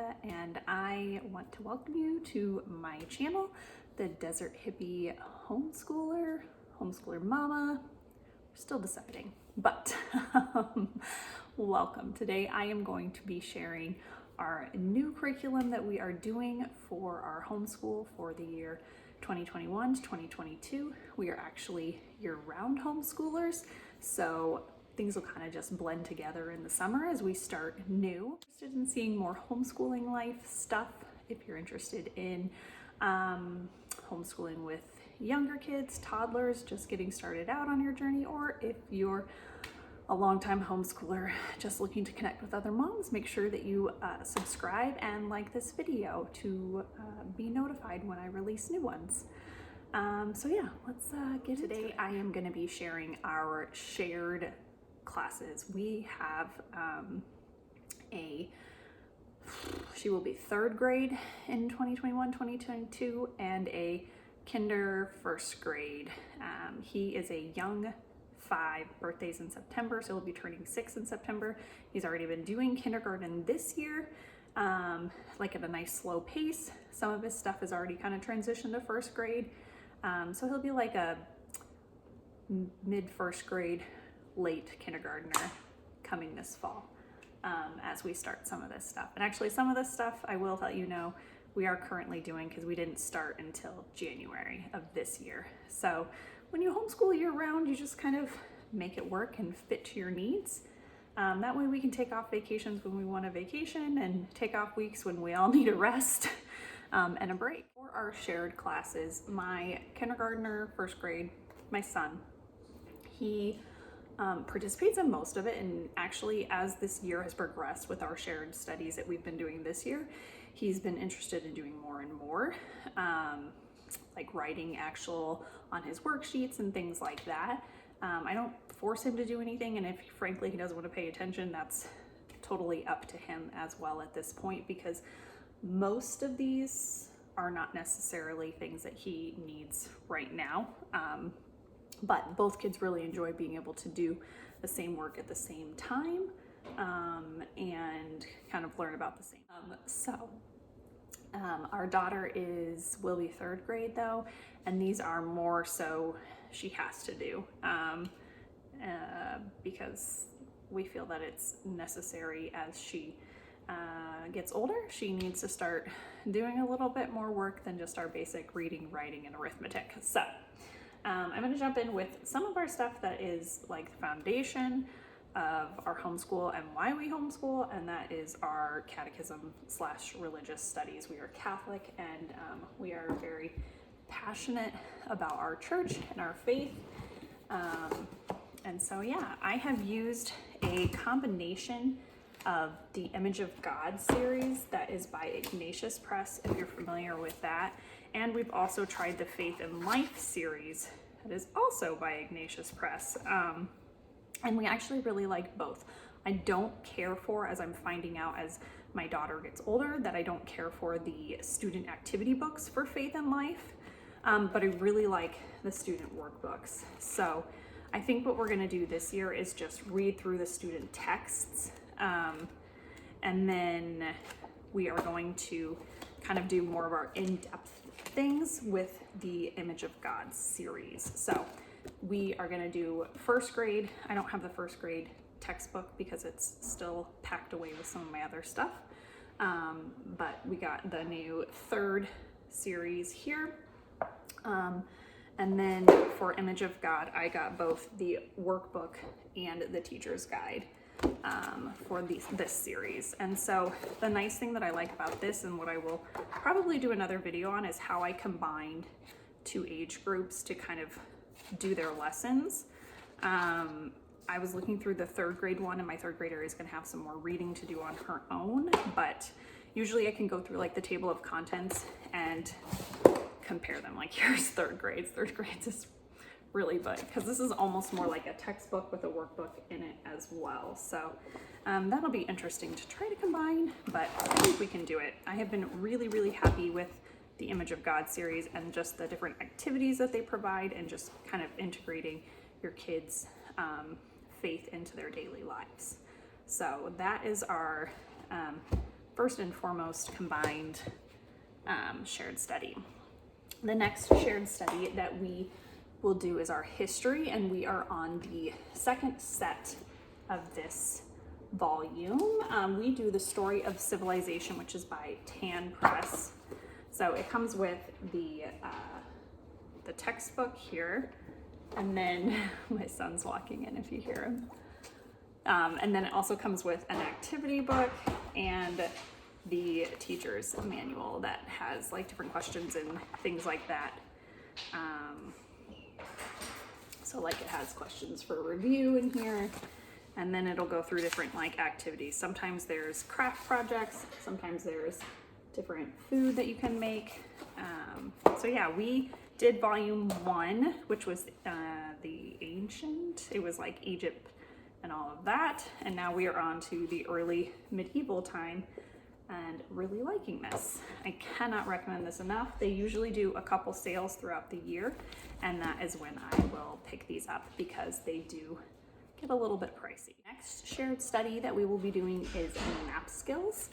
Kaale, and I want to welcome you to my channel, the Desert Hippie Homeschooler Mama. We're still deciding, but welcome. Today I am going to be sharing our new curriculum that we are doing for our homeschool for the year 2021 to 2022. We are actually year-round homeschoolers, so things will kind of just blend together in the summer as we start new. Interested in seeing more homeschooling life stuff, if you're interested in homeschooling with younger kids, toddlers, just getting started out on your journey, or if you're a longtime homeschooler just looking to connect with other moms, make sure that you subscribe and like this video to be notified when I release new ones. So yeah, let's get into it. Today I am going to be sharing our shared classes. We have she will be third grade in 2021-2022 and a kinder first grade. He is a young 5, birthdays in September, so he'll be turning 6 in September. He's already been doing kindergarten this year, like at a nice slow pace. Some of his stuff has already kind of transitioned to first grade, so he'll be like a mid first grade, late kindergartner coming this fall, as we start some of this stuff. And actually some of this stuff I will let you know we are currently doing because we didn't start until January of this year. So when you homeschool year round, you just kind of make it work and fit to your needs. That way we can take off vacations when we want a vacation and take off weeks when we all need a rest and a break. For our shared classes, my kindergartner, first grade, my son, he participates in most of it, and actually as this year has progressed with our shared studies that we've been doing this year, he's been interested in doing more and more, like writing on his worksheets and things like that. I don't force him to do anything, and if frankly he doesn't want to pay attention, that's totally up to him as well at this point, because most of these are not necessarily things that he needs right now. But both kids really enjoy being able to do the same work at the same time, and kind of learn about the same. Our daughter will be third grade though, and these are more so she has to do, because we feel that it's necessary as she gets older. She needs to start doing a little bit more work than just our basic reading, writing, and arithmetic. So I'm going to jump in with some of our stuff that is like the foundation of our homeschool and why we homeschool, and that is our catechism / religious studies. We are Catholic, and we are very passionate about our church and our faith. And so yeah, I have used a combination of the Image of God series that is by Ignatius Press, if you're familiar with that. And we've also tried the Faith and Life series that is also by Ignatius Press. And we actually really like both. I don't care for, as I'm finding out as my daughter gets older, that I don't care for the student activity books for Faith and Life, but I really like the student workbooks. So I think what we're gonna do this year is just read through the student texts, and then we are going to kind of do more of our in-depth things with the Image of God series. So we are going to do first grade. I don't have the first grade textbook because it's still packed away with some of my other stuff, but we got the new third series here. And then for Image of God, I got both the workbook and the teacher's guide for this series. And so the nice thing that I like about this, and what I will probably do another video on, is how I combined 2 age groups to kind of do their lessons. I was looking through the third grade one, and my third grader is going to have some more reading to do on her own, but usually I can go through like the table of contents and compare them. Like, here's third grades is really big, because this is almost more like a textbook with a workbook in it as well. So that'll be interesting to try to combine, but I think we can do it. I have been really, really happy with the Image of God series and just the different activities that they provide, and just kind of integrating your kids' faith into their daily lives. So that is our first and foremost combined shared study. The next shared study that we will do is our history, and we are on the second set of this volume. We do the Story of Civilization, which is by Tan Press. So it comes with the textbook here, and then my son's walking in if you hear him. And then it also comes with an activity book and the teacher's manual that has like different questions and things like that. So like it has questions for review in here, and then it'll go through different like activities. Sometimes there's craft projects, sometimes there's different food that you can make. So yeah, we did volume 1, which was the ancient, it was like Egypt and all of that. And now we are on to the early medieval time, and really liking this. I cannot recommend this enough. They usually do a couple sales throughout the year, and that is when I will pick these up because they do get a little bit pricey. Next shared study that we will be doing is map skills.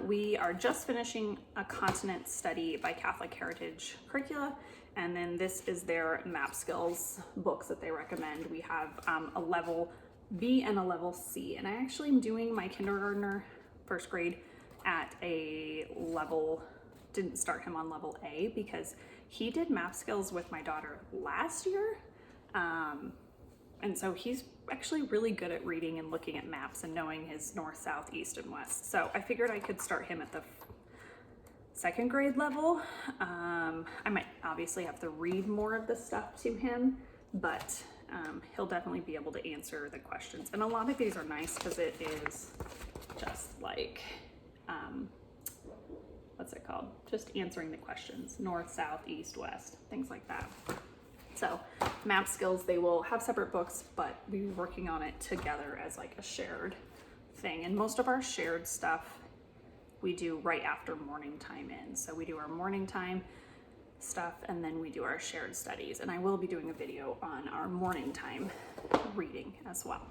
We are just finishing a continent study by Catholic Heritage Curricula, and then this is their map skills books that they recommend. We have a level B and a level C, and I actually am doing my kindergartner first grade at a level, didn't start him on level A because he did map skills with my daughter last year. And so he's actually really good at reading and looking at maps and knowing his north, south, east, and west. So I figured I could start him at the second grade level. I might obviously have to read more of the stuff to him, but he'll definitely be able to answer the questions. And a lot of these are nice because it is just like, what's it called? Just answering the questions, north, south, east, west, things like that. So map skills, they will have separate books, but we're working on it together as like a shared thing. And most of our shared stuff we do right after morning time ends. So we do our morning time stuff, and then we do our shared studies. And I will be doing a video on our morning time reading as well.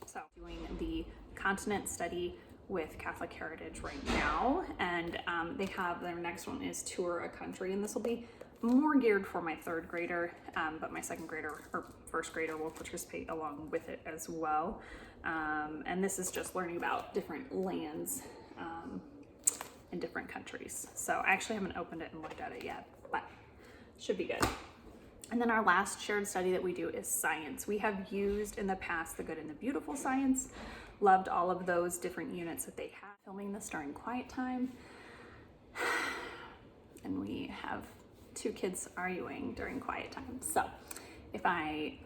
So doing the continent study with Catholic Heritage right now, and they have their next one is Tour a Country, and this will be more geared for my third grader, but my second grader or first grader will participate along with it as well. And this is just learning about different lands in different countries. So I actually haven't opened it and looked at it yet, but should be good. And then our last shared study that we do is science. We have used in the past the Good and the Beautiful science. Loved all of those different units that they have. Filming this during quiet time. And we have 2 kids arguing during quiet time. So if I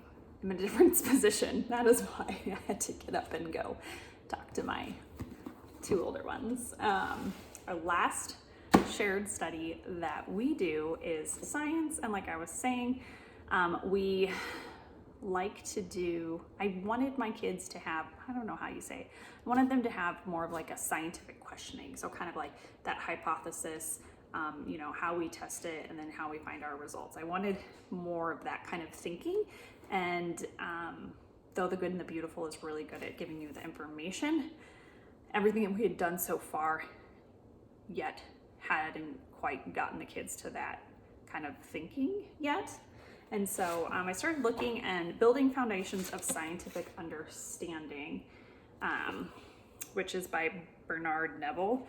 am in a different position, that is why I had to get up and go talk to my 2 older ones. Our last shared study that we do is science. And like I was saying, we like to do, I wanted my kids to have, I don't know how you say it, I wanted them to have more of like a scientific questioning. So kind of like that hypothesis, you know, how we test it and then how we find our results. I wanted more of that kind of thinking. And though the Good and the Beautiful is really good at giving you the information, everything that we had done so far yet hadn't quite gotten the kids to that kind of thinking yet. And so I started looking and building foundations of scientific understanding, which is by Bernard Neville.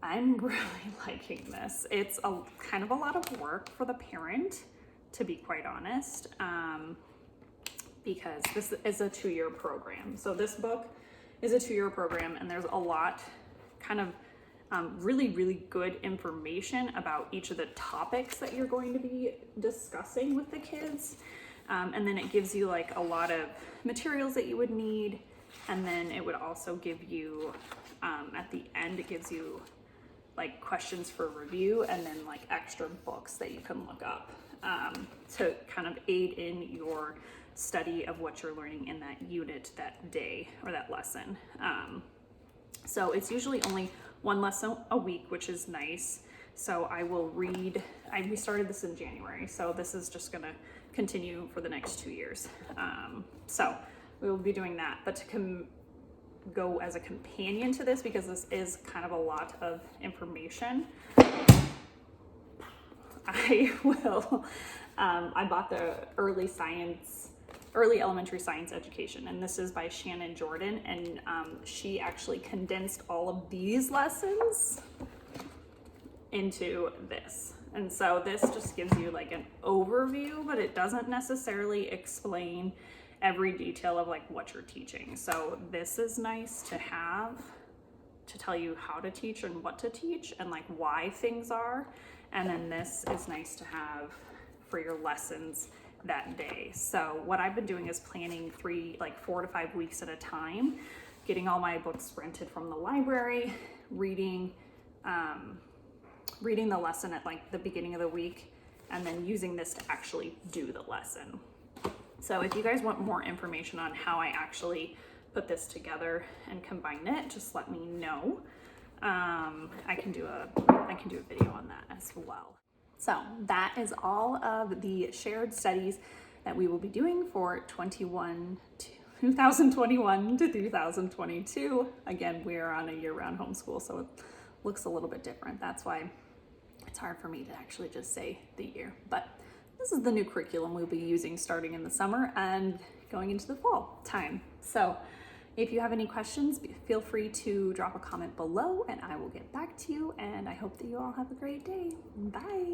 I'm really liking this. It's a kind of a lot of work for the parent, to be quite honest, because this is a 2-year program. So this book is a 2-year program, and there's a lot kind of really, really good information about each of the topics that you're going to be discussing with the kids. And then it gives you like a lot of materials that you would need. And then it would also give you, at the end, it gives you like questions for review and then like extra books that you can look up to kind of aid in your study of what you're learning in that unit that day or that lesson. So it's usually only 1 lesson a week, which is nice. So I will read, we started this in January, so this is just gonna continue for the next 2 years. So we will be doing that, but to go as a companion to this because this is kind of a lot of information. I bought the early elementary science education, and this is by Shannon Jordan, and she actually condensed all of these lessons into this. And so this just gives you like an overview, but it doesn't necessarily explain every detail of like what you're teaching. So this is nice to have to tell you how to teach and what to teach and like why things are. And then this is nice to have for your lessons that day. So what I've been doing is planning 4 to 5 weeks at a time, getting all my books rented from the library, reading the lesson at like the beginning of the week, and then using this to actually do the lesson. So if you guys want more information on how I actually put this together and combine it, just let me know. I can do a video on that as well. So that is all of the shared studies that we will be doing for 2021 to 2022. Again, we're on a year-round homeschool, so it looks a little bit different. That's why it's hard for me to actually just say the year. But this is the new curriculum we'll be using starting in the summer and going into the fall time. So if you have any questions, feel free to drop a comment below and I will get back to you. And I hope that you all have a great day. Bye.